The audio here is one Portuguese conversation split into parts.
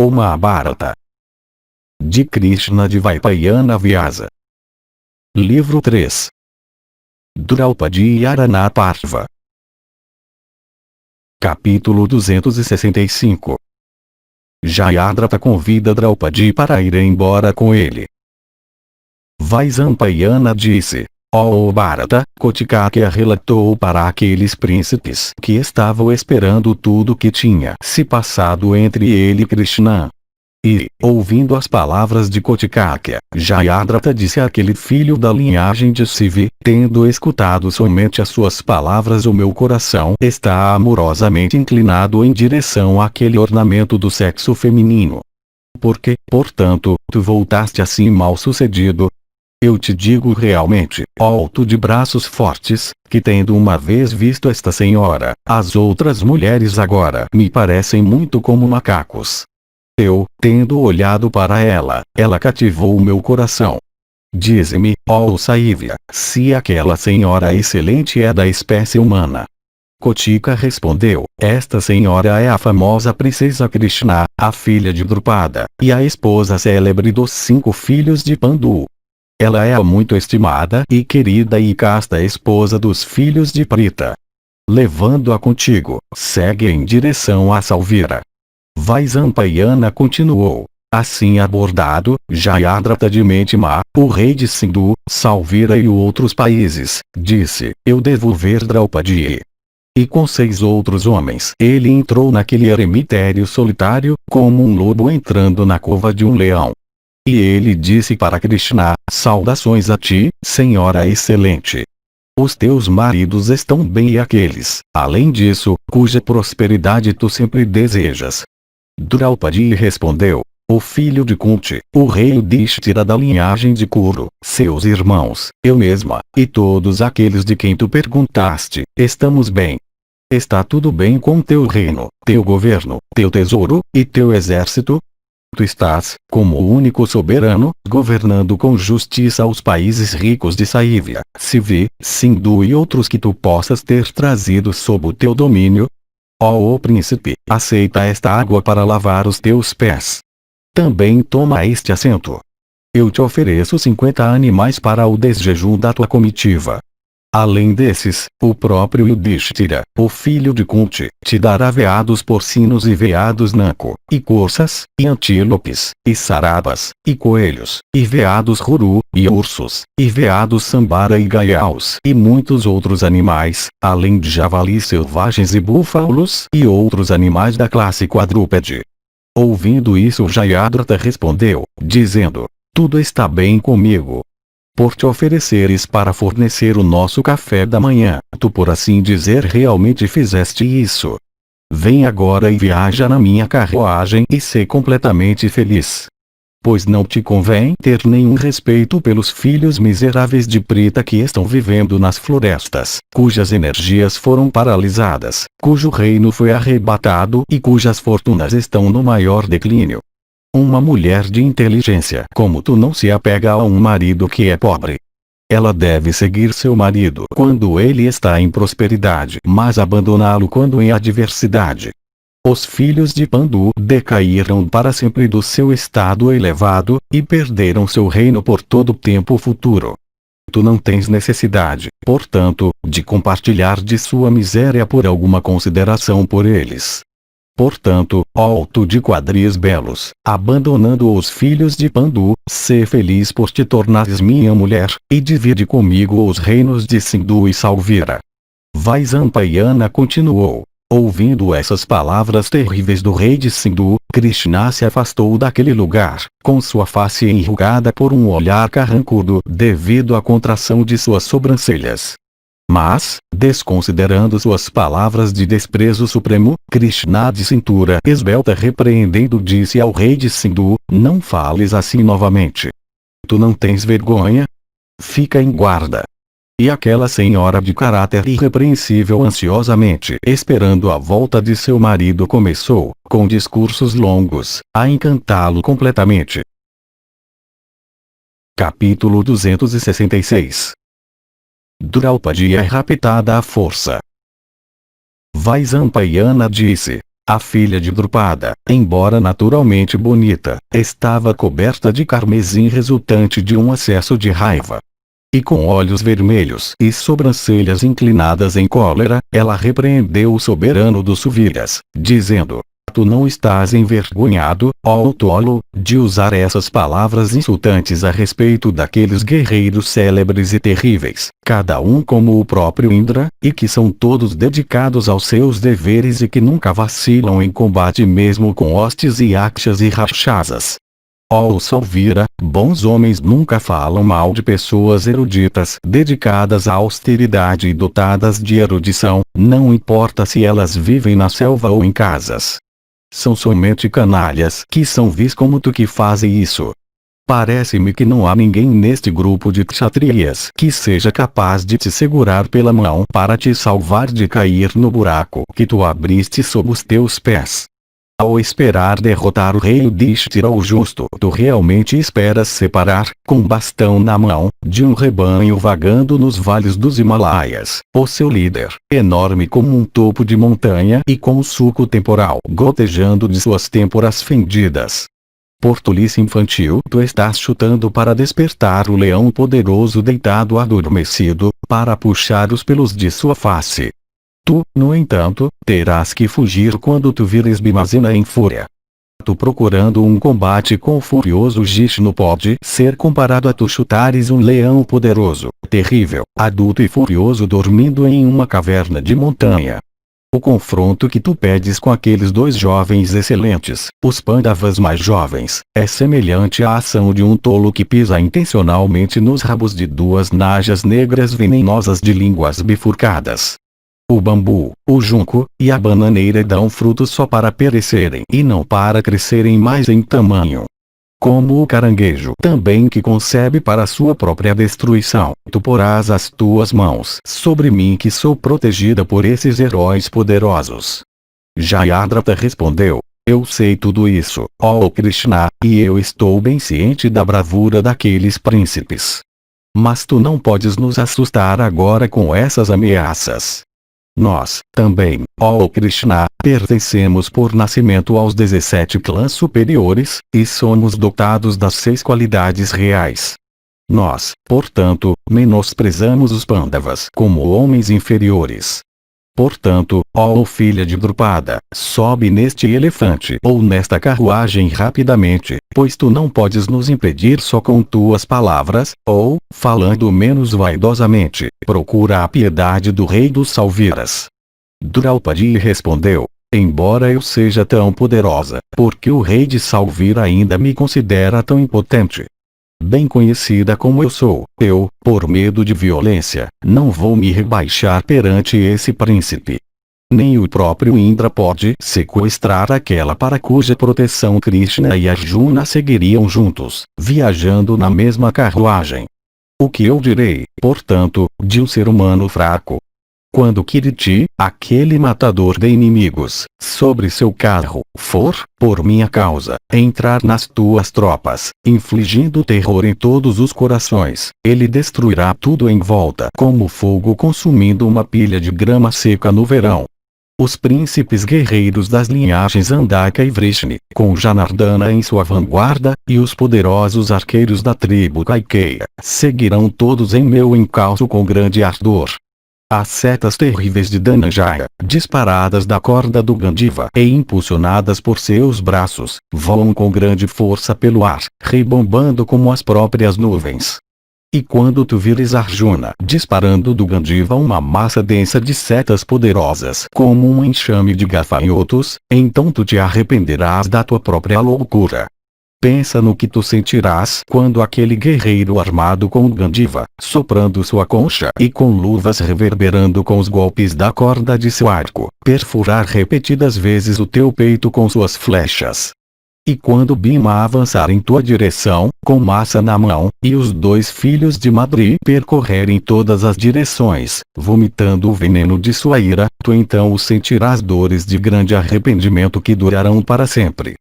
O Mahabharata de Krishna Dvaipayana Vyasa. Livro 3. Draupadi Aranaparva. Capítulo 265. Jayadratha convida Draupadi para ir embora com ele. Vaisampayana disse: ó Bharata, Kotikakya relatou para aqueles príncipes que estavam esperando tudo que tinha se passado entre ele e Krishna. E, ouvindo as palavras de Kotikakya, Jayadratha disse àquele filho da linhagem de Sivi: tendo escutado somente as suas palavras, o meu coração está amorosamente inclinado em direção àquele ornamento do sexo feminino. Porque, portanto, tu voltaste assim mal sucedido? Eu te digo realmente, ó tu de braços fortes, que tendo uma vez visto esta senhora, as outras mulheres agora me parecem muito como macacos. Eu, tendo olhado para ela, ela cativou o meu coração. Dize-me, ó Saivya, se aquela senhora excelente é da espécie humana. Kotika respondeu: esta senhora é a famosa princesa Krishna, a filha de Drupada, e a esposa célebre dos 5 filhos de Pandu. Ela é a muito estimada e querida e casta esposa dos filhos de Prita. Levando-a contigo, segue em direção a Salvira. Vaisampayana continuou: assim abordado, Jayadratha de mente má, o rei de Sindhu, Salvira e outros países, disse: eu devo ver Draupadi. E com 6 outros homens ele entrou naquele eremitério solitário, como um lobo entrando na cova de um leão. E ele disse para Krishna: saudações a ti, senhora excelente. Os teus maridos estão bem e aqueles, além disso, cuja prosperidade tu sempre desejas. Draupadi respondeu: o filho de Kunti, o rei Yudhishthira da linhagem de Kuru, seus irmãos, eu mesma, e todos aqueles de quem tu perguntaste, estamos bem. Está tudo bem com teu reino, teu governo, teu tesouro, e teu exército? Tu estás, como o único soberano, governando com justiça os países ricos de Saivya, Sivi, Sindhu e outros que tu possas ter trazido sob o teu domínio? Ó príncipe, aceita esta água para lavar os teus pés. Também toma este assento. Eu te ofereço 50 animais para o desjejum da tua comitiva. Além desses, o próprio Yudhishthira, o filho de Kunti, te dará veados porcinos e veados nanco, e corças, e antílopes, e sarabas, e coelhos, e veados ruru, e ursos, e veados sambara e gaiaus, e muitos outros animais, além de javalis selvagens e búfalos, e outros animais da classe quadrúpede. Ouvindo isso, Jayadratha respondeu, dizendo: tudo está bem comigo. Por te ofereceres para fornecer o nosso café da manhã, tu por assim dizer realmente fizeste isso. Vem agora e viaja na minha carruagem e sê completamente feliz. Pois não te convém ter nenhum respeito pelos filhos miseráveis de Prita que estão vivendo nas florestas, cujas energias foram paralisadas, cujo reino foi arrebatado e cujas fortunas estão no maior declínio. Uma mulher de inteligência como tu não se apega a um marido que é pobre. Ela deve seguir seu marido quando ele está em prosperidade, mas abandoná-lo quando em adversidade. Os filhos de Pandu decaíram para sempre do seu estado elevado, e perderam seu reino por todo o tempo futuro. Tu não tens necessidade, portanto, de compartilhar de sua miséria por alguma consideração por eles. Portanto, ó tu de quadris belos, abandonando os filhos de Pandu, sê feliz por te tornares minha mulher, e divide comigo os reinos de Sindhu e Salvira. Vaisampayana continuou: ouvindo essas palavras terríveis do rei de Sindhu, Krishna se afastou daquele lugar, com sua face enrugada por um olhar carrancudo devido à contração de suas sobrancelhas. Mas, desconsiderando suas palavras de desprezo supremo, Krishna de cintura esbelta repreendendo disse ao rei de Sindhu: não fales assim novamente. Tu não tens vergonha? Fica em guarda. E aquela senhora de caráter irrepreensível ansiosamente esperando a volta de seu marido começou, com discursos longos, a encantá-lo completamente. Capítulo 266. Draupadi é raptada à força. Vaisampayana disse: A filha de Drupada, embora naturalmente bonita, estava coberta de carmesim resultante de um acesso de raiva. E com olhos vermelhos e sobrancelhas inclinadas em cólera, ela repreendeu o soberano dos Suviras, dizendo: Tu não estás envergonhado, ó tolo, de usar essas palavras insultantes a respeito daqueles guerreiros célebres e terríveis, cada um como o próprio Indra, e que são todos dedicados aos seus deveres e que nunca vacilam em combate mesmo com hostes e yakshas e rakshasas. Ó Salvira, bons homens nunca falam mal de pessoas eruditas dedicadas à austeridade e dotadas de erudição, não importa se elas vivem na selva ou em casas. São somente canalhas que são vis como tu que fazem isso. Parece-me que não há ninguém neste grupo de kshatriyas que seja capaz de te segurar pela mão para te salvar de cair no buraco que tu abriste sob os teus pés. Ao esperar derrotar o rei Yudhishthira o justo, tu realmente esperas separar, com bastão na mão, de um rebanho vagando nos vales dos Himalaias, o seu líder, enorme como um topo de montanha e com o suco temporal gotejando de suas têmporas fendidas. Por tolice infantil tu estás chutando para despertar o leão poderoso deitado adormecido, para puxar os pelos de sua face. Tu, no entanto, terás que fugir quando tu vires Bhimazena em fúria. Tu procurando um combate com o furioso Jishnu pode ser comparado a tu chutares um leão poderoso, terrível, adulto e furioso dormindo em uma caverna de montanha. O confronto que tu pedes com aqueles dois jovens excelentes, os Pandavas mais jovens, é semelhante à ação de um tolo que pisa intencionalmente nos rabos de duas najas negras venenosas de línguas bifurcadas. O bambu, o junco, e a bananeira dão frutos só para perecerem e não para crescerem mais em tamanho. Como o caranguejo também que concebe para sua própria destruição, tu porás as tuas mãos sobre mim que sou protegida por esses heróis poderosos. Jayadratha respondeu: Eu sei tudo isso, ó Krishna, e eu estou bem ciente da bravura daqueles príncipes. Mas tu não podes nos assustar agora com essas ameaças. Nós, também, ó Krishna, pertencemos por nascimento aos 17 clãs superiores, e somos dotados das 6 qualidades reais. Nós, portanto, menosprezamos os Pandavas como homens inferiores. Portanto, ó filha de Drupada, sobe neste elefante ou nesta carruagem rapidamente, pois tu não podes nos impedir só com tuas palavras, ou, falando menos vaidosamente, procura a piedade do rei dos Salviras. Draupadi respondeu: Embora eu seja tão poderosa, porque o rei de Salvira ainda me considera tão impotente. Bem conhecida como eu sou, eu, por medo de violência, não vou me rebaixar perante esse príncipe. Nem o próprio Indra pode sequestrar aquela para cuja proteção Krishna e Arjuna seguiriam juntos, viajando na mesma carruagem. O que eu direi, portanto, de um ser humano fraco? Quando Kiriti, aquele matador de inimigos, sobre seu carro, for, por minha causa, entrar nas tuas tropas, infligindo terror em todos os corações, ele destruirá tudo em volta como fogo consumindo uma pilha de grama seca no verão. Os príncipes guerreiros das linhagens Andaka e Vrishni, com Janardana em sua vanguarda, e os poderosos arqueiros da tribo Kaikeya, seguirão todos em meu encalço com grande ardor. As setas terríveis de Dhananjaya, disparadas da corda do Gandiva e impulsionadas por seus braços, voam com grande força pelo ar, rebombando como as próprias nuvens. E quando tu vires Arjuna disparando do Gandiva uma massa densa de setas poderosas como um enxame de gafanhotos, então tu te arrependerás da tua própria loucura. Pensa no que tu sentirás quando aquele guerreiro armado com o Gandiva, soprando sua concha e com luvas reverberando com os golpes da corda de seu arco, perfurar repetidas vezes o teu peito com suas flechas. E quando Bhima avançar em tua direção, com massa na mão, e os dois filhos de Madri percorrerem todas as direções, vomitando o veneno de sua ira, tu então sentirás dores de grande arrependimento que durarão para sempre.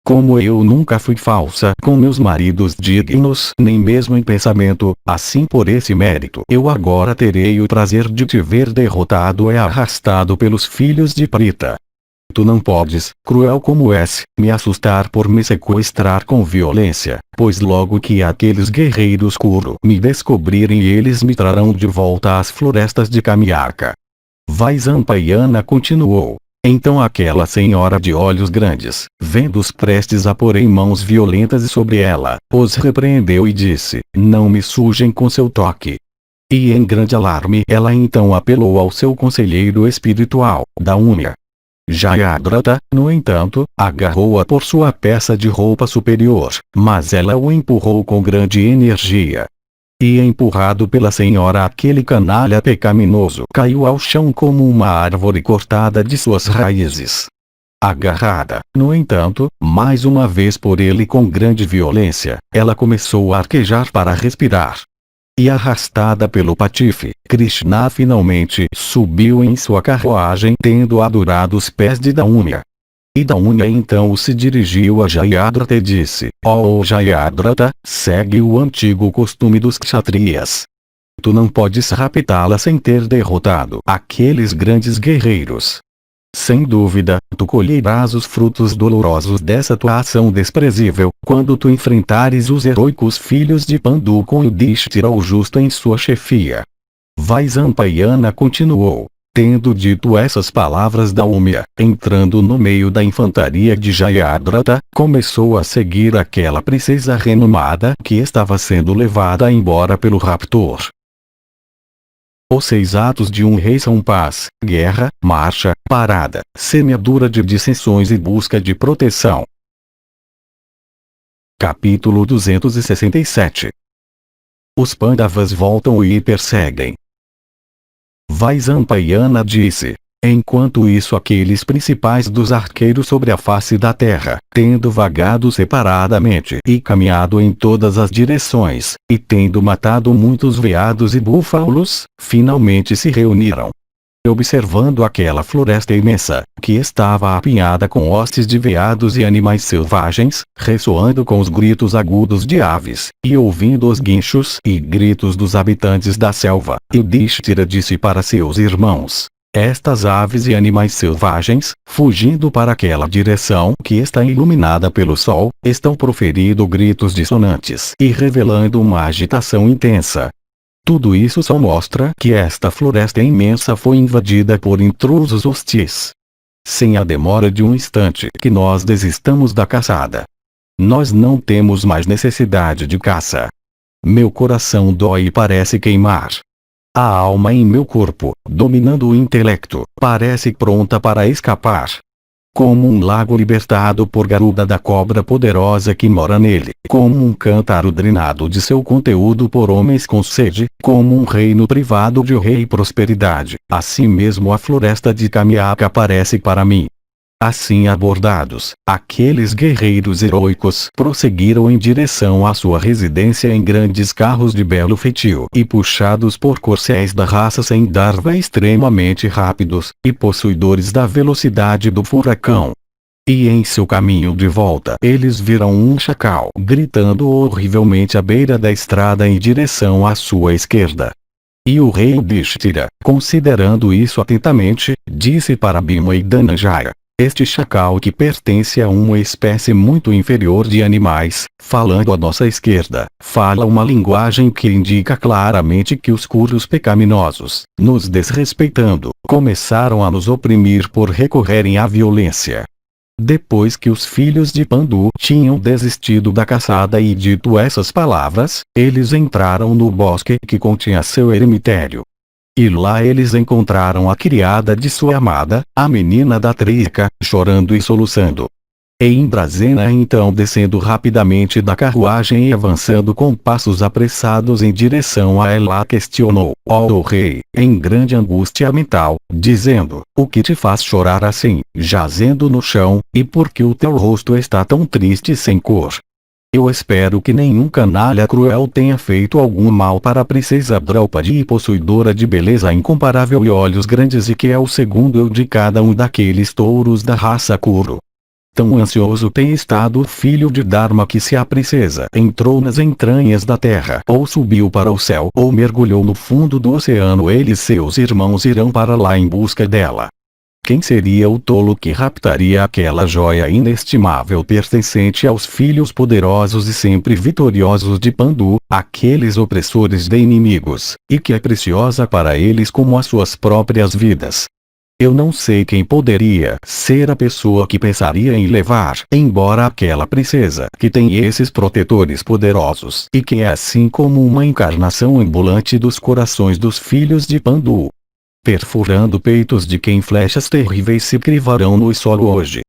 Como eu nunca fui falsa com meus maridos dignos, nem mesmo em pensamento, assim por esse mérito eu agora terei o prazer de te ver derrotado e arrastado pelos filhos de Prita. Tu não podes, cruel como és, me assustar por me sequestrar com violência, pois logo que aqueles guerreiros Kuro me descobrirem eles me trarão de volta às florestas de Kamiaka. Vaisampayana continuou. Então aquela senhora de olhos grandes, vendo-os prestes a porem mãos violentas sobre ela, os repreendeu e disse, não me sujem com seu toque. E em grande alarme ela então apelou ao seu conselheiro espiritual, Daumya. Jayadratha, no entanto, agarrou-a por sua peça de roupa superior, mas ela o empurrou com grande energia. E empurrado pela senhora aquele canalha pecaminoso caiu ao chão como uma árvore cortada de suas raízes. Agarrada, no entanto, mais uma vez por ele com grande violência, ela começou a arquejar para respirar. E arrastada pelo patife, Krishna finalmente subiu em sua carruagem tendo adorado os pés de Daumya. E Daumya então se dirigiu a Jayadratha e disse, ó Jayadratha, segue o antigo costume dos kshatriyas. Tu não podes raptá-la sem ter derrotado aqueles grandes guerreiros. Sem dúvida, tu colherás os frutos dolorosos dessa tua ação desprezível, quando tu enfrentares os heróicos filhos de Pandu com Yudhishthira o justo em sua chefia. Vaisampayana continuou. Tendo dito essas palavras Daumya, entrando no meio da infantaria de Jayadratha, começou a seguir aquela princesa renomada que estava sendo levada embora pelo raptor. Os 6 atos de um rei são paz, guerra, marcha, parada, semeadura de dissensões e busca de proteção. Capítulo 267. Os Pandavas voltam e perseguem. Vaisampayana disse. Enquanto isso aqueles principais dos arqueiros sobre a face da terra, tendo vagado separadamente e caminhado em todas as direções, e tendo matado muitos veados e búfalos, finalmente se reuniram. Observando aquela floresta imensa, que estava apinhada com hostes de veados e animais selvagens, ressoando com os gritos agudos de aves, e ouvindo os guinchos e gritos dos habitantes da selva, Yudhishthira disse para seus irmãos, estas aves e animais selvagens, fugindo para aquela direção que está iluminada pelo sol, estão proferindo gritos dissonantes e revelando uma agitação intensa. Tudo isso só mostra que esta floresta imensa foi invadida por intrusos hostis. Sem a demora de um instante que nós desistamos da caçada. Nós não temos mais necessidade de caça. Meu coração dói e parece queimar. A alma em meu corpo, dominando o intelecto, parece pronta para escapar. Como um lago libertado por Garuda da cobra poderosa que mora nele, como um cântaro drenado de seu conteúdo por homens com sede, como um reino privado de rei e prosperidade, assim mesmo a floresta de Kamiaka parece para mim. Assim abordados, aqueles guerreiros heróicos prosseguiram em direção à sua residência em grandes carros de belo feitio e puxados por corcéis da raça Sendharva extremamente rápidos, e possuidores da velocidade do furacão. E em seu caminho de volta eles viram um chacal gritando horrivelmente à beira da estrada em direção à sua esquerda. E o rei Yudhishthira, considerando isso atentamente, disse para Bhima e Dhananjaya, este chacal que pertence a uma espécie muito inferior de animais, falando à nossa esquerda, fala uma linguagem que indica claramente que os Kuros pecaminosos, nos desrespeitando, começaram a nos oprimir por recorrerem à violência. Depois que os filhos de Pandu tinham desistido da caçada e dito essas palavras, eles entraram no bosque que continha seu eremitério. E lá eles encontraram a criada de sua amada, a menina da Trika, chorando e soluçando. E Indrazena então descendo rapidamente da carruagem e avançando com passos apressados em direção a ela questionou, ó rei, em grande angústia mental, dizendo, o que te faz chorar assim, jazendo no chão, e por que o teu rosto está tão triste e sem cor? Eu espero que nenhum canalha cruel tenha feito algum mal para a princesa Draupadi possuidora de beleza incomparável e olhos grandes e que é o segundo eu de cada um daqueles touros da raça Kuru. Tão ansioso tem estado o filho de Dharma que se a princesa entrou nas entranhas da terra ou subiu para o céu ou mergulhou no fundo do oceano ele e seus irmãos irão para lá em busca dela. Quem seria o tolo que raptaria aquela joia inestimável pertencente aos filhos poderosos e sempre vitoriosos de Pandu, aqueles opressores de inimigos, e que é preciosa para eles como as suas próprias vidas? Eu não sei quem poderia ser a pessoa que pensaria em levar embora aquela princesa que tem esses protetores poderosos e que é assim como uma encarnação ambulante dos corações dos filhos de Pandu, perfurando peitos de quem flechas terríveis se crivarão no solo hoje.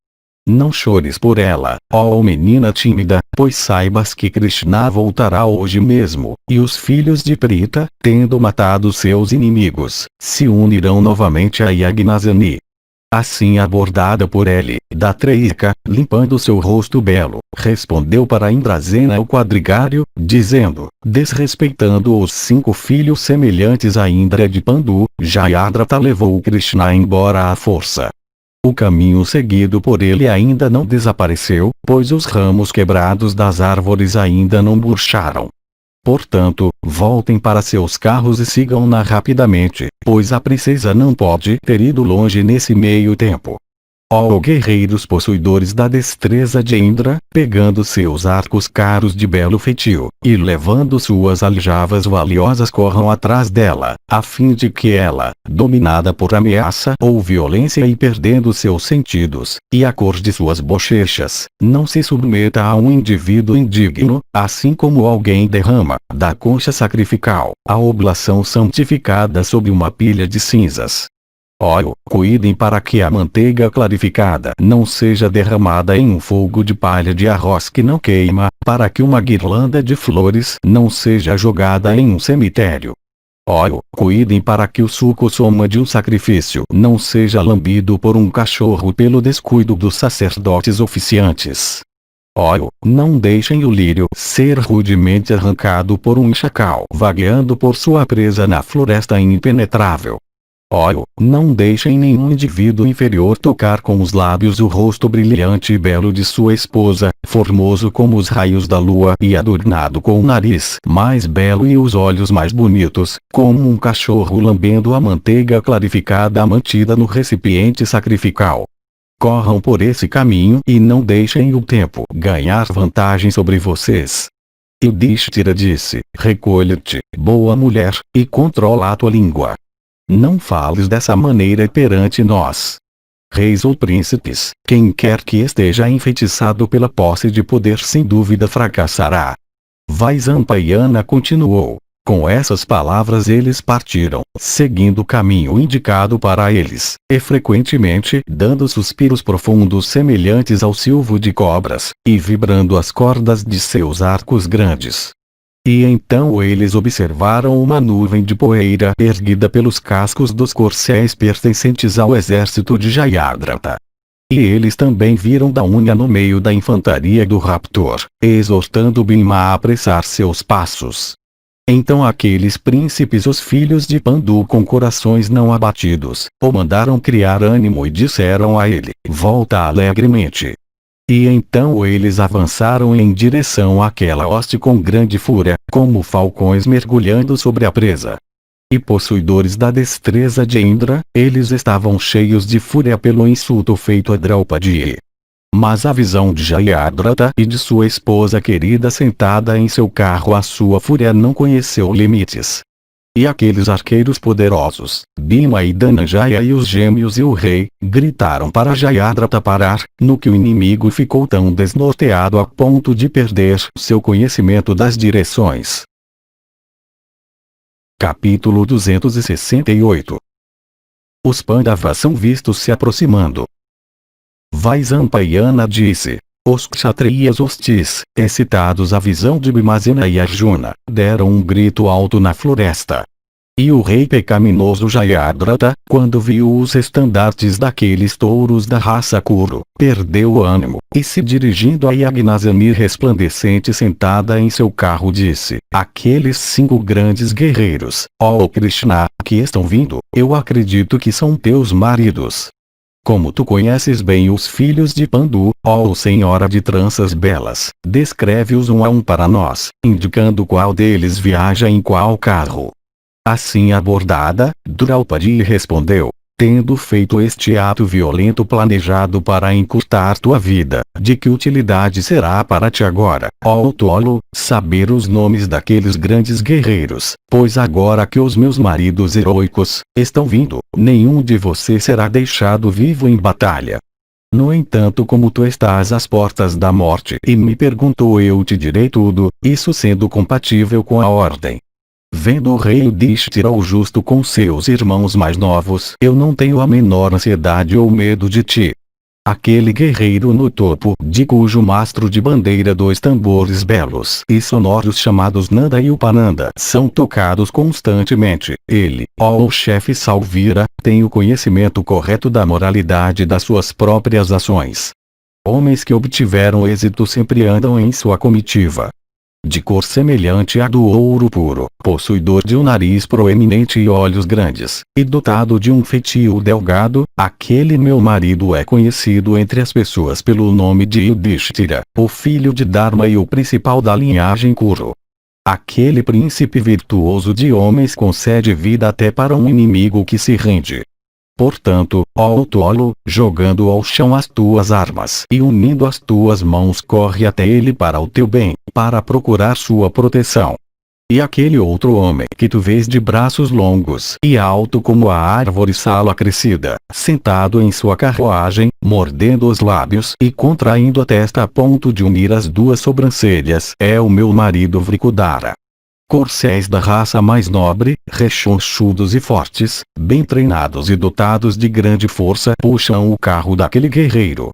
Não chores por ela, ó menina tímida, pois saibas que Krishna voltará hoje mesmo, e os filhos de Prita, tendo matado seus inimigos, se unirão novamente a Yagnasani. Assim abordada por ele, Datreyika, limpando seu rosto belo, respondeu para Indrazena o quadrigário, dizendo, desrespeitando os 5 filhos semelhantes a Indra de Pandu, Jayadratha levou Krishna embora à força. O caminho seguido por ele ainda não desapareceu, pois os ramos quebrados das árvores ainda não murcharam. Portanto, voltem para seus carros e sigam-na rapidamente, pois a princesa não pode ter ido longe nesse meio tempo. Ó guerreiros possuidores da destreza de Indra, pegando seus arcos caros de belo feitio, e levando suas aljavas valiosas corram atrás dela, a fim de que ela, dominada por ameaça ou violência e perdendo seus sentidos, e a cor de suas bochechas, não se submeta a um indivíduo indigno, assim como alguém derrama, da concha sacrificial, a oblação santificada sob uma pilha de cinzas. Ó, cuidem para que a manteiga clarificada não seja derramada em um fogo de palha de arroz que não queima, para que uma guirlanda de flores não seja jogada em um cemitério. Ó, cuidem para que o suco soma de um sacrifício não seja lambido por um cachorro pelo descuido dos sacerdotes oficiantes. Ó, não deixem o lírio ser rudemente arrancado por um chacal vagueando por sua presa na floresta impenetrável. Ó, não deixem nenhum indivíduo inferior tocar com os lábios o rosto brilhante e belo de sua esposa, formoso como os raios da lua e adornado com o nariz mais belo e os olhos mais bonitos, como um cachorro lambendo a manteiga clarificada mantida no recipiente sacrificial. Corram por esse caminho e não deixem o tempo ganhar vantagem sobre vocês. Yudhishthira disse, recolhe-te, boa mulher, e controla a tua língua. Não fales dessa maneira perante nós. Reis ou príncipes, quem quer que esteja enfeitiçado pela posse de poder sem dúvida fracassará. Vaisampayana continuou. Com essas palavras eles partiram, seguindo o caminho indicado para eles, e frequentemente dando suspiros profundos semelhantes ao silvo de cobras, e vibrando as cordas de seus arcos grandes. E então eles observaram uma nuvem de poeira erguida pelos cascos dos corcéis pertencentes ao exército de Jayadratha. E eles também viram Daúnia no meio da infantaria do raptor, exortando Bhima a apressar seus passos. Então aqueles príncipes, os filhos de Pandu com corações não abatidos, o mandaram criar ânimo e disseram a ele, volta alegremente. E então eles avançaram em direção àquela hoste com grande fúria, como falcões mergulhando sobre a presa. E possuidores da destreza de Indra, eles estavam cheios de fúria pelo insulto feito a Draupadi. Mas a visão de Jayadratha e de sua esposa querida sentada em seu carro, a sua fúria não conheceu limites. E aqueles arqueiros poderosos, Bhima e Dhananjaya e os gêmeos e o rei, gritaram para Jayadratha parar, no que o inimigo ficou tão desnorteado a ponto de perder seu conhecimento das direções. Capítulo 268. Os Pandavas são vistos se aproximando. Vaisampayana disse. Os kshatriyas hostis, excitados à visão de Bhimasena e Arjuna, deram um grito alto na floresta. E o rei pecaminoso Jayadratha, quando viu os estandartes daqueles touros da raça Kuru, perdeu o ânimo, e se dirigindo a Yagnasani resplandecente sentada em seu carro disse, aqueles 5 grandes guerreiros, ó Krishna, que estão vindo, eu acredito que são teus maridos. Como tu conheces bem os filhos de Pandu, ó senhora de tranças belas, descreve-os um a um para nós, indicando qual deles viaja em qual carro. Assim abordada, Draupadi respondeu, Tendo feito este ato violento planejado para encurtar tua vida, de que utilidade será para ti agora, ó tolo, saber os nomes daqueles grandes guerreiros, pois agora que os meus maridos heróicos estão vindo, nenhum de vocês será deixado vivo em batalha. No entanto, como tu estás às portas da morte e me perguntou, eu te direi tudo, isso sendo compatível com a ordem. Vendo o rei Yudhishthira o justo com seus irmãos mais novos, eu não tenho a menor ansiedade ou medo de ti. Aquele guerreiro no topo, de cujo mastro de bandeira dois tambores belos e sonoros chamados Nanda e Upananda são tocados constantemente, ele, ó chefe Salvira, tem o conhecimento correto da moralidade das suas próprias ações. Homens que obtiveram êxito sempre andam em sua comitiva. De cor semelhante à do ouro puro, possuidor de um nariz proeminente e olhos grandes, e dotado de um feitio delgado, aquele meu marido é conhecido entre as pessoas pelo nome de Yudhishthira, o filho de Dharma e o principal da linhagem Kuru. Aquele príncipe virtuoso de homens concede vida até para um inimigo que se rende. Portanto, ó tolo, jogando ao chão as tuas armas e unindo as tuas mãos, corre até ele para o teu bem, para procurar sua proteção. E aquele outro homem que tu vês de braços longos e alto como a árvore sala crescida, sentado em sua carruagem, mordendo os lábios e contraindo a testa a ponto de unir as duas sobrancelhas, é o meu marido Vrikudara. Corcéis da raça mais nobre, rechonchudos e fortes, bem treinados e dotados de grande força, puxam o carro daquele guerreiro.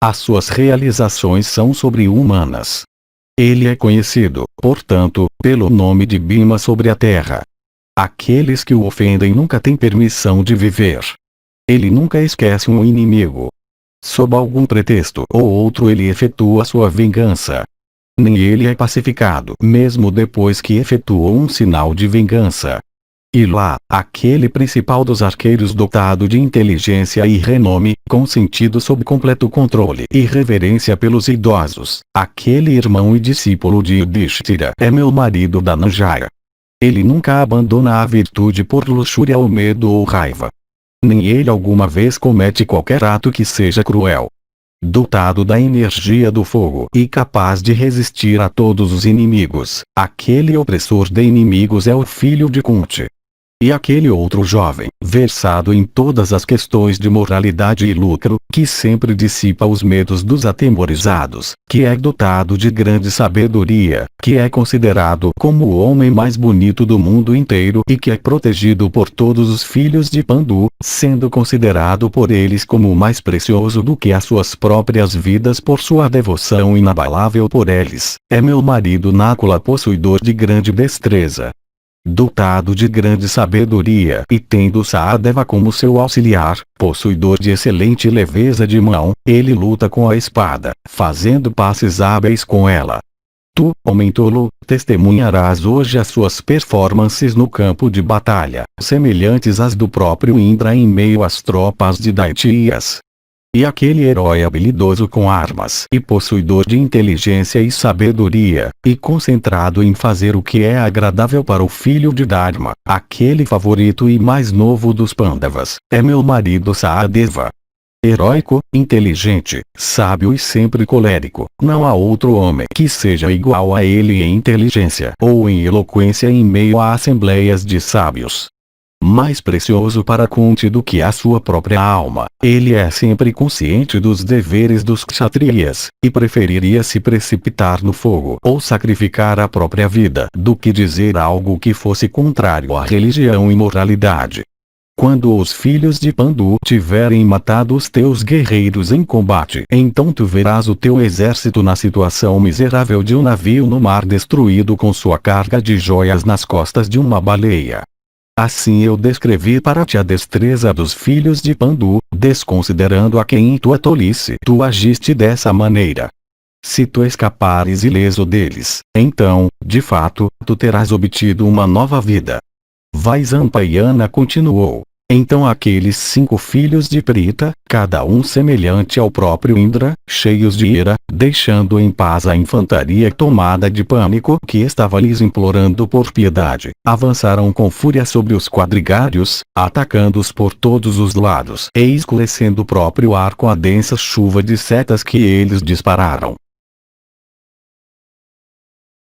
As suas realizações são sobre-humanas. Ele é conhecido, portanto, pelo nome de Bhima sobre a terra. Aqueles que o ofendem nunca têm permissão de viver. Ele nunca esquece um inimigo. Sob algum pretexto ou outro ele efetua sua vingança. Nem ele é pacificado, mesmo depois que efetuou um sinal de vingança. E lá, aquele principal dos arqueiros dotado de inteligência e renome, com sentido sob completo controle e reverência pelos idosos, aquele irmão e discípulo de Yudhishthira é meu marido Dhananjaya. Ele nunca abandona a virtude por luxúria ou medo ou raiva. Nem ele alguma vez comete qualquer ato que seja cruel. Dotado da energia do fogo e capaz de resistir a todos os inimigos, aquele opressor de inimigos é o filho de Kunti. E aquele outro jovem, versado em todas as questões de moralidade e lucro, que sempre dissipa os medos dos atemorizados, que é dotado de grande sabedoria, que é considerado como o homem mais bonito do mundo inteiro e que é protegido por todos os filhos de Pandu, sendo considerado por eles como mais precioso do que as suas próprias vidas por sua devoção inabalável por eles, é meu marido Nakula, possuidor de grande destreza. Dotado de grande sabedoria e tendo Sahadeva como seu auxiliar, possuidor de excelente leveza de mão, ele luta com a espada, fazendo passes hábeis com ela. Tu, homem tolo, testemunharás hoje as suas performances no campo de batalha, semelhantes às do próprio Indra em meio às tropas de Daitiyas. E aquele herói habilidoso com armas e possuidor de inteligência e sabedoria, e concentrado em fazer o que é agradável para o filho de Dharma, aquele favorito e mais novo dos Pandavas, é meu marido Sahadeva. Heróico, inteligente, sábio e sempre colérico, não há outro homem que seja igual a ele em inteligência ou em eloquência em meio a assembleias de sábios. Mais precioso para Kunti do que a sua própria alma, ele é sempre consciente dos deveres dos kshatriyas, e preferiria se precipitar no fogo ou sacrificar a própria vida do que dizer algo que fosse contrário à religião e moralidade. Quando os filhos de Pandu tiverem matado os teus guerreiros em combate, então tu verás o teu exército na situação miserável de um navio no mar destruído com sua carga de joias nas costas de uma baleia. Assim eu descrevi para ti a destreza dos filhos de Pandu, desconsiderando a quem em tua tolice tu agiste dessa maneira. Se tu escapares ileso deles, então, de fato, tu terás obtido uma nova vida. Vaisampayana continuou. Então aqueles 5 filhos de Prita, cada um semelhante ao próprio Indra, cheios de ira, deixando em paz a infantaria tomada de pânico que estava lhes implorando por piedade, avançaram com fúria sobre os quadrigários, atacando-os por todos os lados e escurecendo o próprio ar com a densa chuva de setas que eles dispararam.